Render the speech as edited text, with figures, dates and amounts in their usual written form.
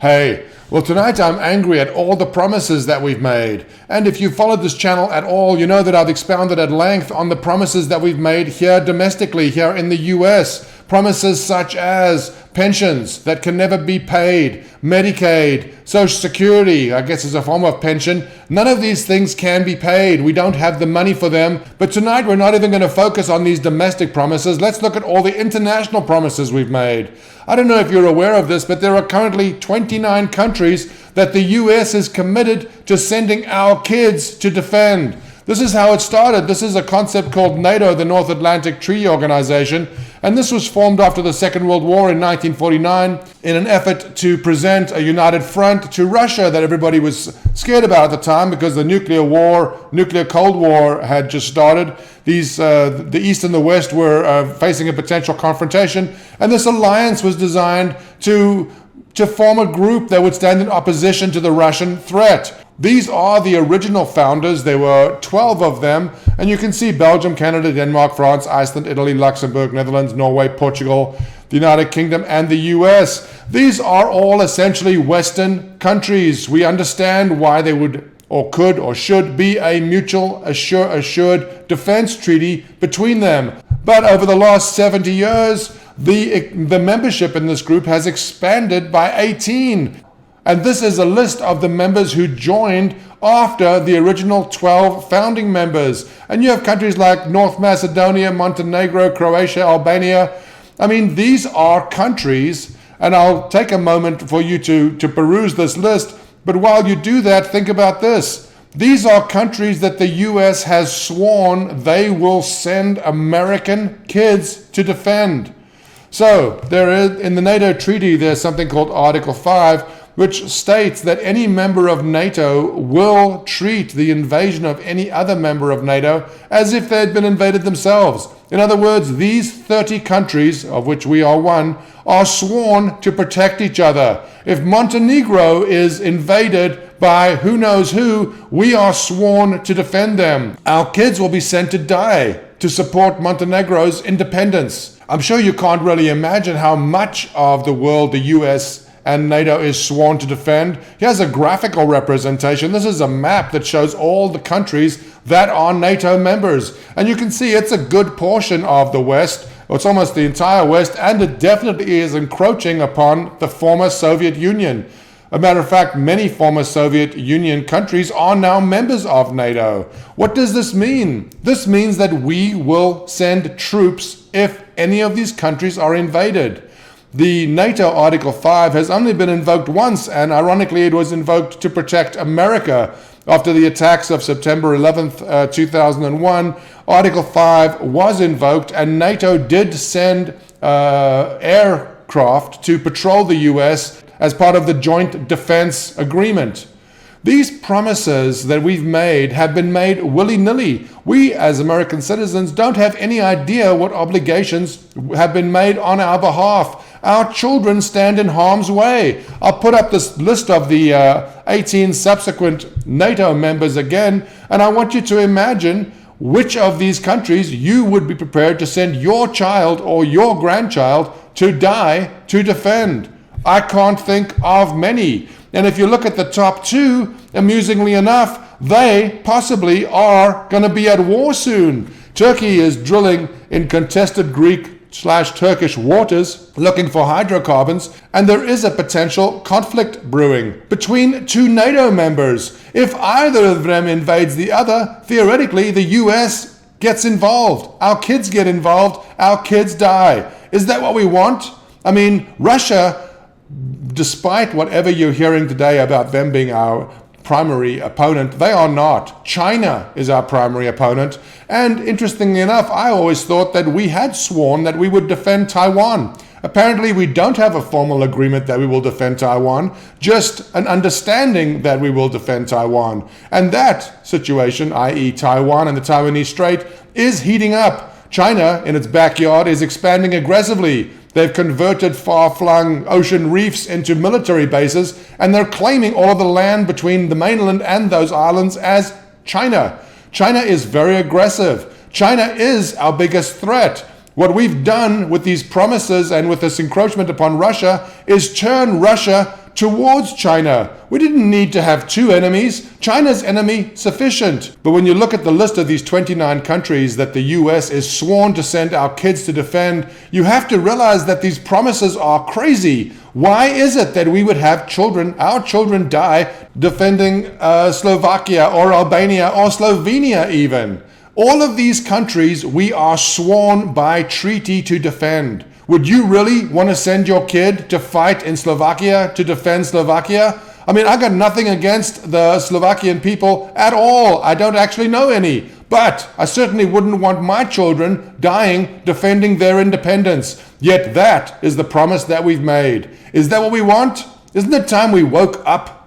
Hey, well tonight I'm angry at all the promises that we've made. And if you followed this channel at all, you know that I've expounded at length on the promises that we've made here domestically, here in the US. Promises such as pensions that can never be paid, Medicaid, Social Security, I guess is a form of pension. None of these things can be paid. We don't have the money for them. But tonight we're not even going to focus on these domestic promises. Let's look at all the international promises we've made. I don't know if you're aware of this, but there are currently 29 countries that the US is committed to sending our kids to defend. This is how it started. This is a concept called NATO, the North Atlantic Treaty Organization, and this was formed after the Second World War in 1949 in an effort to present a united front to Russia that everybody was scared about at the time because the nuclear Cold War had just started. The East and the West were facing a potential confrontation, and this alliance was designed to form a group that would stand in opposition to the Russian threat. These are the original founders. There were 12 of them, and you can see Belgium, Canada, Denmark, France, Iceland, Italy, Luxembourg, Netherlands, Norway, Portugal, the United Kingdom, and the US. These are all essentially Western countries. We understand why they would or could or should be a mutual assured defense treaty between them. But over the last 70 years, the membership in this group has expanded by 18. And this is a list of the members who joined after the original 12 founding members. And you have countries like North Macedonia, Montenegro, Croatia, Albania. I mean, these are countries, and I'll take a moment for you to peruse this list. But while you do that, think about this. These are countries that the US has sworn they will send American kids to defend. So there is, in the NATO treaty, there's something called Article 5, which states that any member of NATO will treat the invasion of any other member of NATO as if they had been invaded themselves. In other words, these 30 countries, of which we are one, are sworn to protect each other. If Montenegro is invaded by who knows who, we are sworn to defend them. Our kids will be sent to die to support Montenegro's independence. I'm sure you can't really imagine how much of the world the US and NATO is sworn to defend. Here's a graphical representation. This is a map that shows all the countries that are NATO members. And you can see it's a good portion of the West. It's almost the entire West, and it definitely is encroaching upon the former Soviet Union. A matter of fact, many former Soviet Union countries are now members of NATO. What does this mean? This means that we will send troops if any of these countries are invaded. The NATO Article 5 has only been invoked once, and ironically it was invoked to protect America. After the attacks of September 11th, 2001, Article 5 was invoked, and NATO did send aircraft to patrol the US as part of the Joint Defense Agreement. These promises that we've made have been made willy-nilly. We, as American citizens, don't have any idea what obligations have been made on our behalf. Our children stand in harm's way. I'll put up this list of the 18 subsequent NATO members again, and I want you to imagine which of these countries you would be prepared to send your child or your grandchild to die to defend. I can't think of many. And if you look at the top two, amusingly enough, they possibly are going to be at war soon. Turkey is drilling in contested Greek/Turkish waters looking for hydrocarbons, and there is a potential conflict brewing between two NATO members. If either of them invades the other, theoretically the US gets involved. Our kids get involved, our kids die. Is that what we want? I mean, Russia, despite whatever you're hearing today about them being our primary opponent, they are not. China is our primary opponent. And interestingly enough, I always thought that we had sworn that we would defend Taiwan. Apparently, we don't have a formal agreement that we will defend Taiwan, just an understanding that we will defend Taiwan. And that situation, i.e. Taiwan and the Taiwanese Strait, is heating up. China, in its backyard, is expanding aggressively. They've converted far-flung ocean reefs into military bases, and they're claiming all of the land between the mainland and those islands as China. China is very aggressive. China is our biggest threat. What we've done with these promises and with this encroachment upon Russia is turn Russia towards China. We didn't need to have two enemies. China's enemy sufficient. But when you look at the list of these 29 countries that the US is sworn to send our kids to defend, you have to realize that these promises are crazy. Why is it that we would have children, our children, die defending Slovakia or Albania or Slovenia even? All of these countries we are sworn by treaty to defend. Would you really want to send your kid to fight in Slovakia, to defend Slovakia? I mean, I got nothing against the Slovakian people at all. I don't actually know any. But I certainly wouldn't want my children dying defending their independence. Yet that is the promise that we've made. Is that what we want? Isn't it time we woke up?